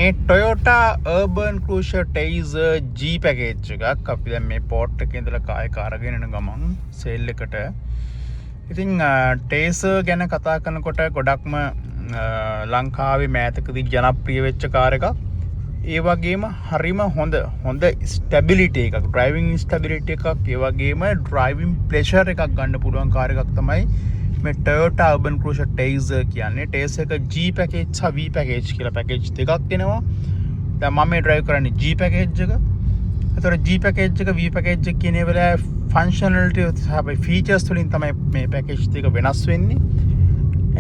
මේ Toyota Urban Cruiser Taizer G package එකක් අපි දැන් මේ port එකේ ඉඳලා කායක අරගෙන යන ගමන් sale එකට. ඉතින් Taizer ගැන කතා කරනකොට ගොඩක්ම ලංකාවේ මෑතකදී ජනප්‍රිය වෙච්ච කාර් එකක්. ඒ වගේම හරිම හොඳ stability එකක්, driving stability එකක්, ඒ වගේම driving pleasure එකක් ගන්න පුළුවන් කාර් එකක් තමයි මේ Toyota Urban Cruiser Taizer කියන්නේ. Taizer එක G package සහ V package කියලා package දෙකක් එනවා. දැන් මම මේ drive කරන්නේ G package එක. ඒතර G package එක V package එක කියන වෙලාවේ functionality සහ features වලින් තමයි මේ package දෙක වෙනස් වෙන්නේ.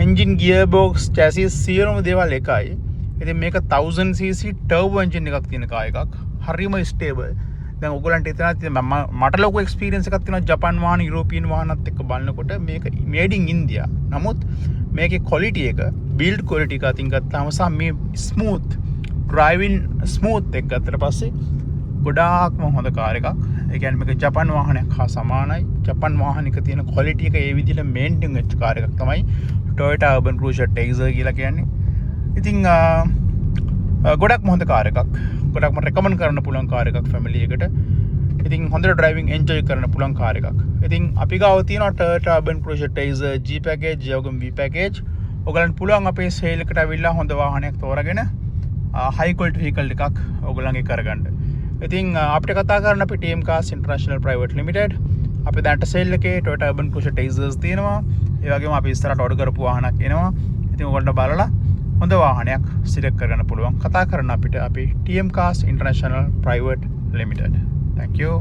engine, gearbox, chassis සියලුම දේවල් එකයි. ඉතින් මේක 1000cc turbo engine එකක් තියෙන කාර් එකක්. හරිම stable. දැන් ඔයගොල්ලන්ට හිතනවා මට ලොකු එක්ස්පීරියන්ස් එකක් තියෙනවා ජපාන් වාහන, යුරෝපියන් වාහනත් එක්ක බලනකොට මේක මේඩ් ඉන් ඉන්දියා. නමුත් මේකේ quality එක, build quality එක අතින් ගත්තාම සහ මේ smooth driving smooth එක ගත්තට පස්සේ ගොඩාක්ම හොඳ කාර් එකක්. ඒ කියන්නේ මේක ජපාන් වාහනයක් හා සමානයි. ජපාන් වාහනයක තියෙන quality එක ඒ විදිහට මේන්ටේන් වෙච්ච කාර් එකක් තමයි Toyota Urban Cruiser Taizer කියලා කියන්නේ. ඉතින් ගොඩක්ම හොඳ කාර් එකක්. ගොඩක්ම රෙකමන්ඩ් කරන්න පුළුවන් කාර් එකක් ෆැමිලි එකට. ඉතින් හොඳට ඩ්‍රයිවිං එන්ජොයි කරන්න පුළුවන් කාර් එකක්. ඉතින් අපි ගාව තියෙනවා Toyota Urban Cruiser Taizer G package, යෝගම් V package. ඔයගලන්ට පුළුවන් අපේ සේල් එකට අවිල්ලා හොඳ වාහනයක් තෝරාගෙන high quality vehicle එකක් ඔයගලන්ගේ කරගන්න. ඉතින් අපිට කතා කරන්න අපි TM Cars International Private Limited. අපි දැනට සේල් එකේ Toyota Urban Cruiser Taizers තියෙනවා. ඒ වගේම අපි ඉස්සරහට ඕඩර් කරපු වාහනක් එනවා. ඉතින් ඔයගලන්ට බලලා හොඳ වාහනයක් සිලෙක්ට් කරගන්න පුළුවන්. කතා කරන්න අපිට අපි TM Cars International Private Limited. Thank you.